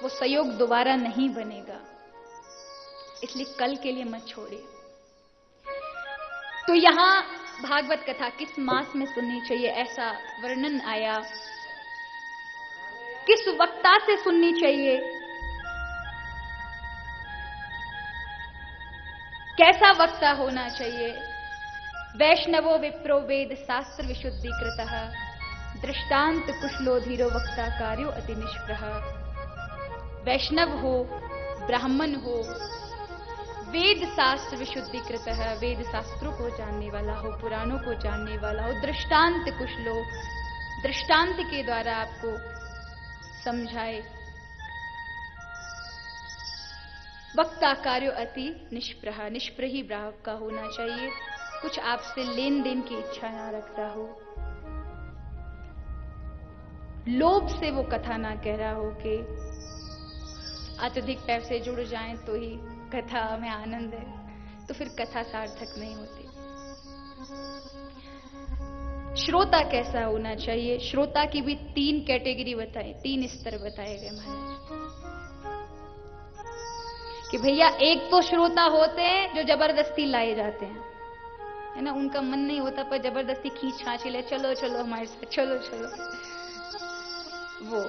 वो संयोग दोबारा नहीं बनेगा, इसलिए कल के लिए मत छोड़िए। तो यहां भागवत कथा किस मास में सुननी चाहिए ऐसा वर्णन आया, किस वक्ता से सुननी चाहिए, कैसा वक्ता होना चाहिए। वैष्णवो विप्रो वेद शास्त्र विशुद्धीकृतः, दृष्टांत कुशलो धीरो वक्ता कार्यो अति निष्प्रह। वैष्णव हो, ब्राह्मण हो, वेद शास्त्र विशुद्धीकृतः, वेद शास्त्रों को जानने वाला हो, पुराणों को जानने वाला हो, दृष्टांत कुशलो, दृष्टांत के द्वारा आपको समझाए। वक्ता कार्यो अति निष्प्रह, निष्प्रही भाव का होना चाहिए, कुछ आपसे लेन देन की इच्छा ना रखता हो, लोभ से वो कथा ना कह रहा हो कि अत्यधिक पैसे जुड़ जाएं तो ही कथा में आनंद है, तो फिर कथा सार्थक नहीं होती। श्रोता कैसा होना चाहिए, श्रोता की भी 3 कैटेगरी बताए, 3 स्तर बताए गए महाराज कि भैया एक तो श्रोता होते हैं जो जबरदस्ती लाए जाते हैं, है ना, उनका मन नहीं होता पर जबरदस्ती खींच खांची ले, चलो चलो हमारे साथ, चलो चलो, वो।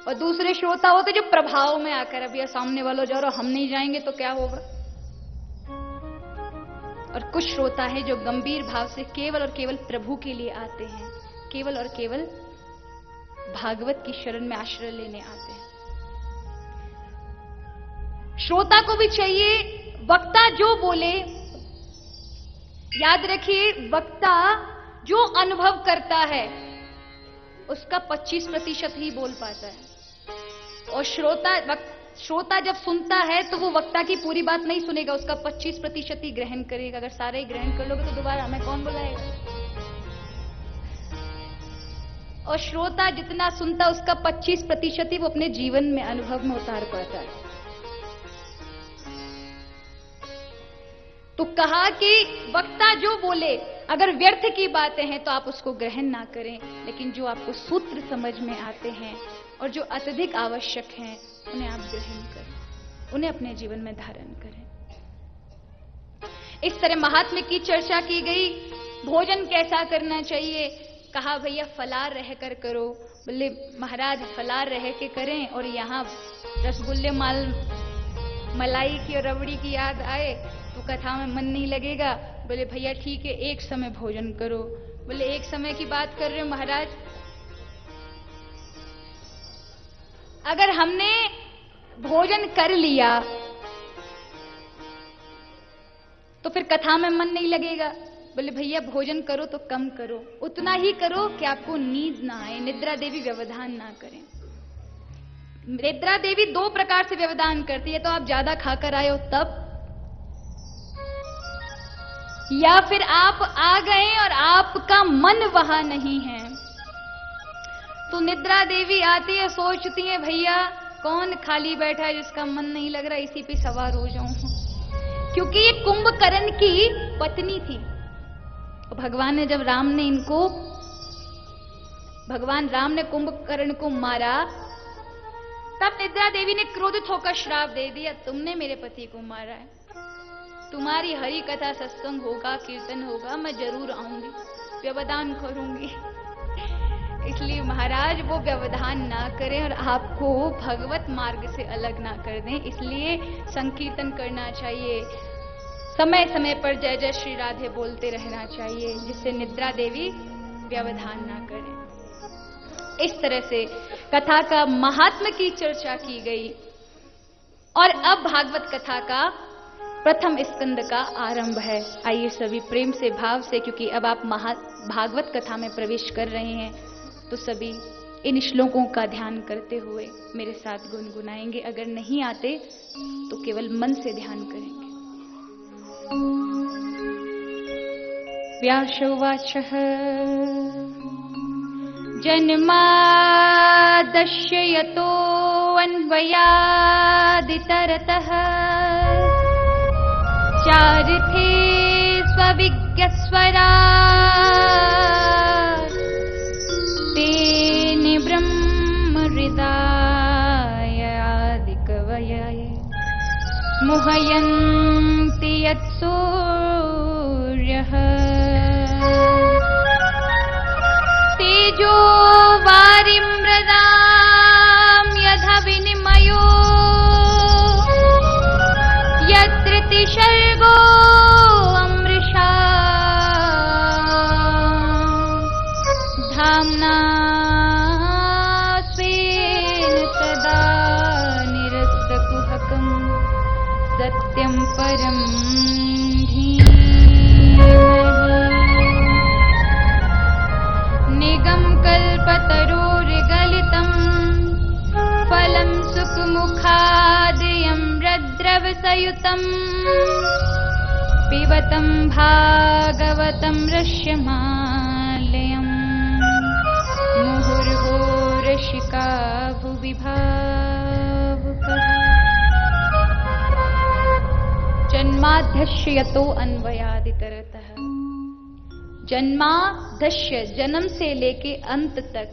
और दूसरे श्रोता होते जो प्रभाव में आकर, अब यह सामने वालों जाओ और हम नहीं जाएंगे तो क्या होगा। और कुछ श्रोता है जो गंभीर भाव से केवल और केवल प्रभु के लिए आते हैं, केवल और केवल भागवत की शरण में आश्रय लेने आते हैं। श्रोता को भी चाहिए वक्ता जो बोले, याद रखिए वक्ता जो अनुभव करता है उसका 25% ही बोल पाता है, और श्रोता जब सुनता है तो वो वक्ता की पूरी बात नहीं सुनेगा, उसका 25% ही ग्रहण करेगा। अगर सारे ही ग्रहण कर लोगे तो दोबारा हमें कौन बुलाएगा। और श्रोता जितना सुनता उसका 25% ही वो अपने जीवन में अनुभव में उतार पाता है। तो कहा कि वक्ता जो बोले, अगर व्यर्थ की बातें हैं तो आप उसको ग्रहण ना करें, लेकिन जो आपको सूत्र समझ में आते हैं और जो अत्यधिक आवश्यक हैं उन्हें आप ग्रहण करें, उन्हें अपने जीवन में धारण करें। इस तरह महात्म्य की चर्चा की गई। भोजन कैसा करना चाहिए, कहा भैया फलार रहकर करो। बोले महाराज फलार रह के करें और यहाँ रसगुल्ले मलाई की और रबड़ी की याद आए तो कथा में मन नहीं लगेगा। बोले भैया ठीक है, एक समय भोजन करो। बोले एक समय की बात कर रहे हो महाराज, अगर हमने भोजन कर लिया तो फिर कथा में मन नहीं लगेगा। बोले भैया भोजन करो तो कम करो, उतना ही करो कि आपको नींद ना आए, निद्रा देवी व्यवधान ना करें। निद्रा देवी 2 प्रकार से व्यवधान करती है, तो आप ज्यादा खाकर आए हो तब, या फिर आप आ गए और आपका मन वहां नहीं है। तो निद्रा देवी आती है, सोचती है भैया कौन खाली बैठा है जिसका मन नहीं लग रहा, इसी पे सवार हो जाऊं। क्योंकि ये कुंभकर्ण की पत्नी थी। भगवान ने जब भगवान राम ने कुंभकर्ण को मारा, तब निद्रा देवी ने क्रोधित होकर श्राप दे दिया, तुमने मेरे पति को मारा है, तुम्हारी हरि कथा सत्संग होगा, कीर्तन होगा, मैं जरूर आऊंगी, व्यवधान करूंगी। इसलिए महाराज वो व्यवधान ना करें और आपको भगवत मार्ग से अलग ना कर दें। इसलिए संकीर्तन करना चाहिए, समय समय पर जय जय श्री राधे बोलते रहना चाहिए, जिससे निद्रा देवी व्यवधान ना करें। इस तरह से कथा का महात्म्य की चर्चा की गई। और अब भागवत कथा का प्रथम स्कंद का आरंभ है। आइए सभी प्रेम से भाव से, क्योंकि अब आप भागवत कथा में प्रवेश कर रहे हैं, तो सभी इन श्लोकों का ध्यान करते हुए मेरे साथ गुनगुनाएंगे। अगर नहीं आते तो केवल मन से ध्यान करेंगे। व्यासोवाचः जन्माद्यस्य यतोऽन्वयादितरतः चारिथे स्वविज्ञस्वराट् तेन ब्रह्म हृदायते मुहयन्ति यत्सूर्यः तेजो वारिमृदां यथा विनिमयो यत्र तिसर्गो अमृषा धाम्ना स्वेन सदा निरस्तकुहकम् सत्यं परं धीमहि निगमकल्पतरोर्गलितं फलं सुखमुखादयं रद्रवसयुतं पिबतं भागवतं रस्यमालयम् मुहुर्वो रसिका भुवि भावुकः जन्माद्यस्य यतो अन्वयादितरतः जन्माद्यस्य जन्म से लेके अंत तक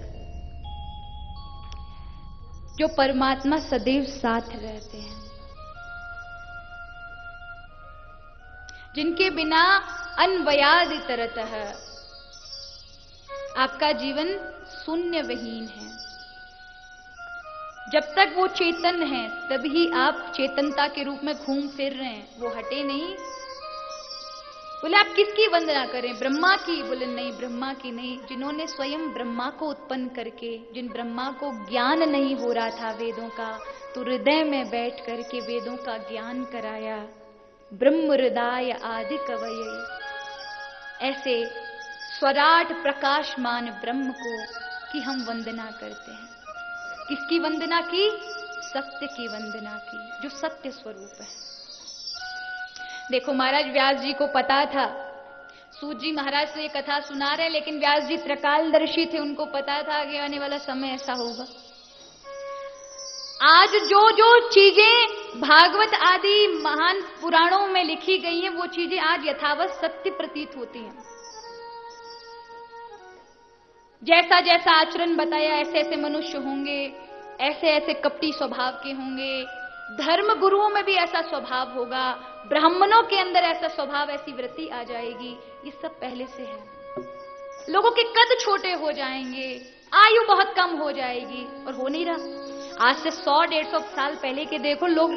जो परमात्मा सदैव साथ रहते हैं, जिनके बिना अन्वयादितरतः आपका जीवन शून्य विहीन है। जब तक वो चेतन है तभी आप चेतनता के रूप में घूम फिर रहे हैं, वो हटे नहीं। बोले आप किसकी वंदना करें? ब्रह्मा की? बोले नहीं, ब्रह्मा की नहीं, जिन्होंने स्वयं ब्रह्मा को उत्पन्न करके, जिन ब्रह्मा को ज्ञान नहीं हो रहा था वेदों का, तो हृदय में बैठ करके वेदों का ज्ञान कराया। ब्रह्म हृदय आदि कवये, ऐसे स्वराट प्रकाशमान ब्रह्म को की हम वंदना करते हैं। किसकी वंदना की? सत्य की वंदना की, जो सत्य स्वरूप है। देखो महाराज व्यास जी को पता था, सूत जी महाराज से ये कथा सुना रहे, लेकिन व्यास जी त्रिकालदर्शी थे, उनको पता था कि आने वाला समय ऐसा होगा। आज जो जो चीजें भागवत आदि महान पुराणों में लिखी गई हैं, वो चीजें आज यथावत सत्य प्रतीत होती हैं। जैसा जैसा आचरण बताया, ऐसे ऐसे मनुष्य होंगे, ऐसे ऐसे कपटी स्वभाव के होंगे, धर्म गुरुओं में भी ऐसा स्वभाव होगा, ब्राह्मणों के अंदर ऐसा स्वभाव, ऐसी वृत्ति आ जाएगी। ये सब पहले से है। लोगों के कद छोटे हो जाएंगे, आयु बहुत कम हो जाएगी, और हो नहीं रहा। आज से 100-150 साल पहले के देखो, लोग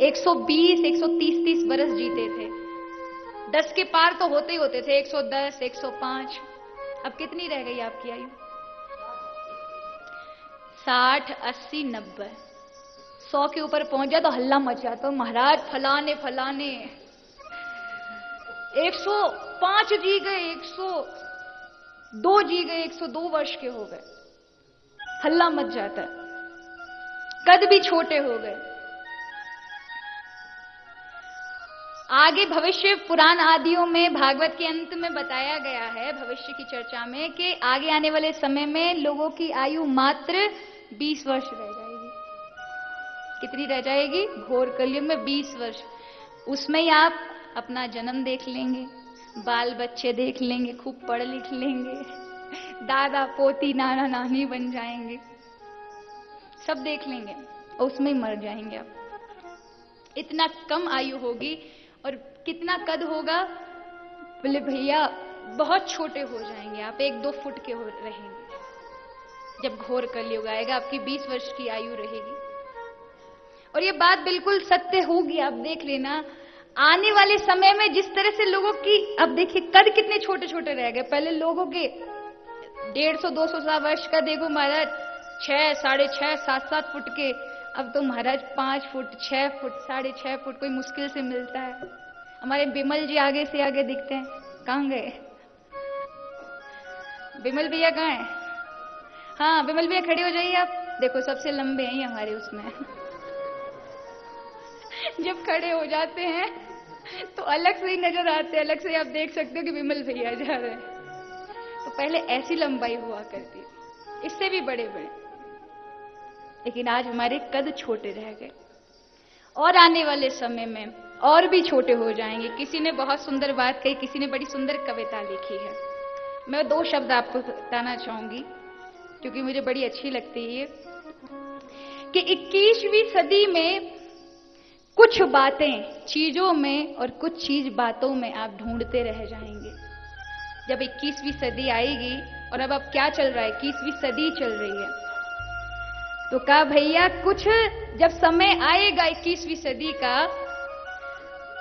120, 130 बरस जीते थे। 10 के पार तो होते ही होते थे, 110, 105। अब कितनी रह गई आपकी आयु? 60, 80, 90। 100 के ऊपर पहुंच जाए तो हल्ला मच जाता, तो महाराज फलाने फलाने 105 जी गए, 102 जी गए, 102 वर्ष के हो गए, हल्ला मच जाता है। कद भी छोटे हो गए। आगे भविष्य पुराण आदियों में, भागवत के अंत में बताया गया है, भविष्य की चर्चा में, कि आगे आने वाले समय में लोगों की आयु मात्र 20 वर्ष रह जाएगी। कितनी रह जाएगी? घोर कलयुग में 20 वर्ष। उसमें ही आप अपना जन्म देख लेंगे, बाल बच्चे देख लेंगे, खूब पढ़ लिख लेंगे, दादा पोती नाना नानी बन जाएंगे, सब देख लेंगे, और उसमें ही मर जाएंगे आप। इतना कम आयु होगी, और कितना कद होगा? बोले भैया बहुत छोटे हो जाएंगे आप, 1-2 फुट के रहेंगे। जब घोर कलयुग आएगा, आपकी 20 वर्ष की आयु रहेगी। और ये बात बिल्कुल सत्य होगी, आप देख लेना। आने वाले समय में जिस तरह से लोगों की, अब देखिए कद कितने छोटे छोटे रह गए। पहले लोगों के 150-200 वर्ष का देखो महाराज, 6, 6.5, 7-7 फुट के। अब तो महाराज 5 फुट, 6 फुट, 6.5 फुट कोई मुश्किल से मिलता है। हमारे बिमल जी आगे से आगे दिखते हैं, कहां गए? बिमल भैया कहाँ हैं? हाँ बिमल भैया खड़े हो जाइए आप। देखो सबसे लंबे हैं हमारे उसमें। जब खड़े हो जाते हैं तो अलग से ही नजर आते हैं, अलग से आप देख सकते हो कि बिमल भैया जा रहे हैं। तो पहले ऐसी लंबाई हुआ करती थी, इससे भी बड़े बड़े, लेकिन आज हमारे कद छोटे रह गए, और आने वाले समय में और भी छोटे हो जाएंगे। किसी ने बहुत सुंदर बात कही, किसी ने बड़ी सुंदर कविता लिखी है। मैं 2 शब्द आपको बताना चाहूंगी क्योंकि मुझे बड़ी अच्छी लगती है कि 21वीं सदी में कुछ बातें चीजों में और कुछ चीज बातों में आप ढूंढते रह जाएंगे। जब 21वीं सदी आएगी, और अब क्या चल रहा है, 21वीं सदी चल रही है, तो कहा भैया कुछ जब समय आएगा 21वीं सदी का,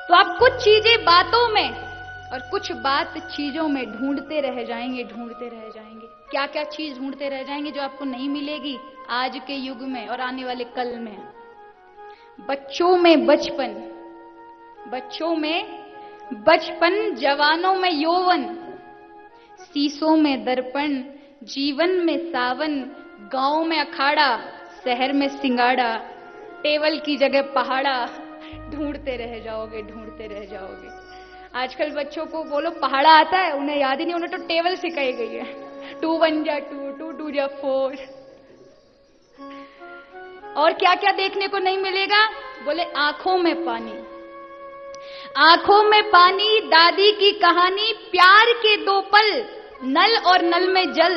तो आप कुछ चीजें बातों में और कुछ बात चीजों में ढूंढते रह जाएंगे, ढूंढते रह जाएंगे। क्या क्या चीज ढूंढते रह जाएंगे जो आपको नहीं मिलेगी आज के युग में और आने वाले कल में? बच्चों में बचपन, बच्चों में बचपन, जवानों में यौवन, शीशों में दर्पण, जीवन में सावन, गांव में अखाड़ा, शहर में सिंगाड़ा, टेबल की जगह पहाड़ा, ढूंढते रह जाओगे, ढूंढते रह जाओगे। आजकल बच्चों को बोलो पहाड़ा आता है, उन्हें याद ही नहीं, उन्हें तो टेबल सिखाई गई है, 2 1 जा 2, 2 2 जा 4। और क्या क्या देखने को नहीं मिलेगा? बोले आंखों में पानी, आंखों में पानी, दादी की कहानी, प्यार के 2 पल, नल और नल में जल,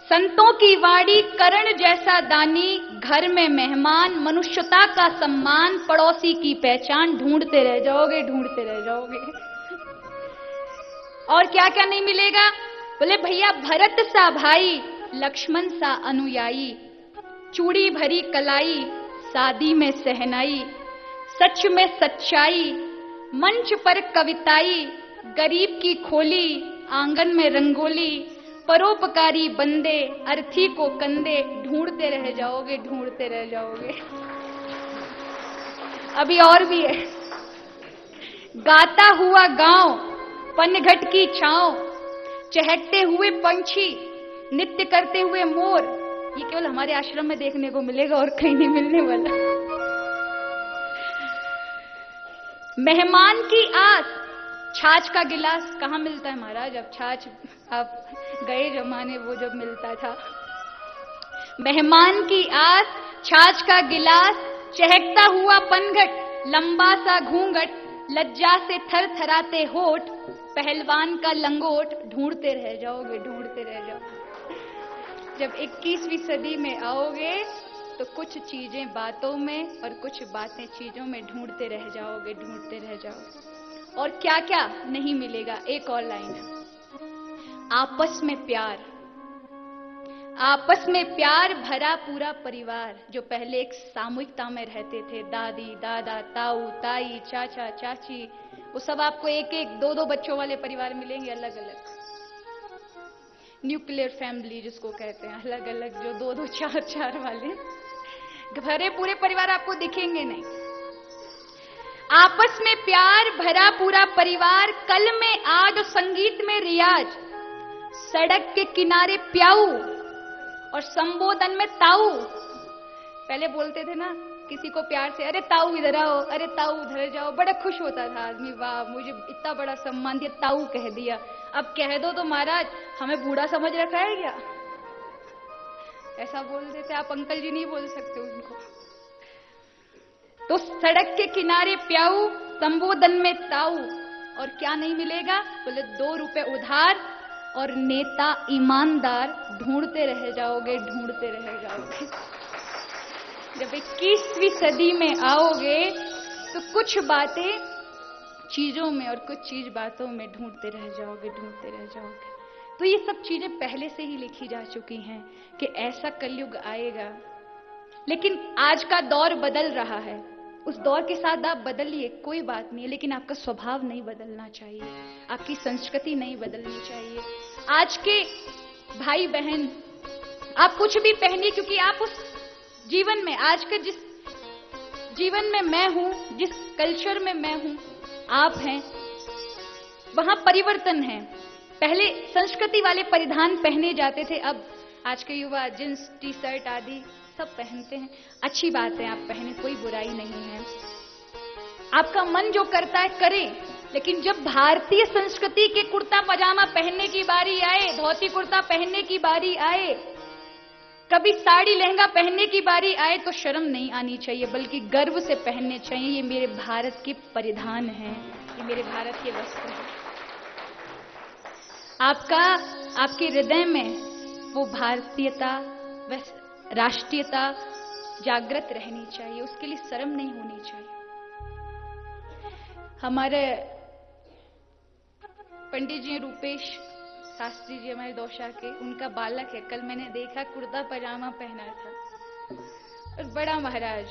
संतों की वाणी, करण जैसा दानी, घर में मेहमान, मनुष्यता का सम्मान, पड़ोसी की पहचान। ढूंढते रह जाओगे, ढूंढते रह जाओगे। और क्या क्या नहीं मिलेगा? बोले भैया भरत सा भाई, लक्ष्मण सा अनुयायी, चूड़ी भरी कलाई, शादी में सहनाई, सच में सच्चाई, मंच पर कविताई, गरीब की खोली, आंगन में रंगोली, परोपकारी बंदे, अर्थी को कंधे। ढूंढते रह जाओगे, ढूंढते रह जाओगे। अभी और भी है। गाता हुआ गांव, पनघट की छांव, चहकते हुए पंछी, नृत्य करते हुए मोर। ये केवल हमारे आश्रम में देखने को मिलेगा और कहीं नहीं मिलने वाला। मेहमान की आस, छाछ का गिलास कहाँ मिलता है महाराज? अब छाछ आप गए जमाने वो जब मिलता था। मेहमान की आस, छाछ का गिलास, चहकता हुआ पनघट, लंबा सा घूंघट, लज्जा से थर थराते होठ, पहलवान का लंगोट। ढूंढते रह जाओगे, ढूंढते रह जाओगे। जब 21वीं सदी में आओगे तो कुछ चीजें बातों में और कुछ बातें चीजों में ढूंढते रह जाओगे, ढूंढते रह जाओगे। और क्या क्या नहीं मिलेगा? एक और लाइन है, आपस में प्यार, आपस में प्यार भरा पूरा परिवार। जो पहले एक सामूहिकता में रहते थे, दादी दादा, ताऊ ताई, चाचा चाची, वो सब आपको एक एक 2 2 बच्चों वाले परिवार मिलेंगे, अलग अलग। न्यूक्लियर फैमिली जिसको कहते हैं, अलग अलग, जो 2 2 4 4 वाले भरे पूरे परिवार आपको दिखेंगे नहीं। आपस में प्यार भरा पूरा परिवार, कल में आज और संगीत में रियाज, सड़क के किनारे प्याऊ और संबोधन में ताऊ। पहले बोलते थे ना किसी को प्यार से, अरे ताऊ इधर आओ, अरे ताऊ उधर जाओ, बड़ा खुश होता था आदमी, वाह मुझे इतना बड़ा सम्मान दिया, ताऊ कह दिया। अब कह दो तो महाराज हमें बूढ़ा समझ रखा है क्या? ऐसा बोल देते, आप अंकल जी नहीं बोल सकते उनको। तो सड़क के किनारे प्याऊ, संबोधन में ताऊ। और क्या नहीं मिलेगा? बोले 2 रुपए उधार और नेता ईमानदार। ढूंढते रह जाओगे, ढूंढते रह जाओगे। जब 21वीं सदी में आओगे तो कुछ बातें चीजों में और कुछ चीज बातों में ढूंढते रह जाओगे, ढूंढते रह जाओगे। तो ये सब चीजें पहले से ही लिखी जा चुकी हैं कि ऐसा कलयुग आएगा। लेकिन आज का दौर बदल रहा है, उस दौर के साथ आप बदलिए, कोई बात नहीं है, लेकिन आपका स्वभाव नहीं बदलना चाहिए, आपकी संस्कृति नहीं बदलनी चाहिए। आज के भाई बहन आप कुछ भी पहनिए, क्योंकि आप उस जीवन में, आज के जिस जीवन में मैं हूं, जिस कल्चर में मैं हूं, आप हैं, वहां परिवर्तन है। पहले संस्कृति वाले परिधान पहने जाते थे, अब आज के युवा जींस टी शर्ट आदि सब पहनते हैं। अच्छी बात है, आप पहने, कोई बुराई नहीं है। आपका मन जो करता है करें, लेकिन जब भारतीय संस्कृति के कुर्ता पजामा पहनने की बारी आए, धोती कुर्ता पहनने की बारी आए, कभी साड़ी लहंगा पहनने की बारी आए, तो शर्म नहीं आनी चाहिए, बल्कि गर्व से पहनने चाहिए। ये मेरे भारत के परिधान हैं, ये मेरे भारत के वस्त्र हैं। आपके हृदय में वो भारतीयता, राष्ट्रीयता जागृत रहनी चाहिए, उसके लिए शर्म नहीं होनी चाहिए। हमारे पंडित जी रूपेश शास्त्री जी, हमारे दौशा के, उनका बालक है, कल मैंने देखा कुर्ता पजामा पहना था और बड़ा महाराज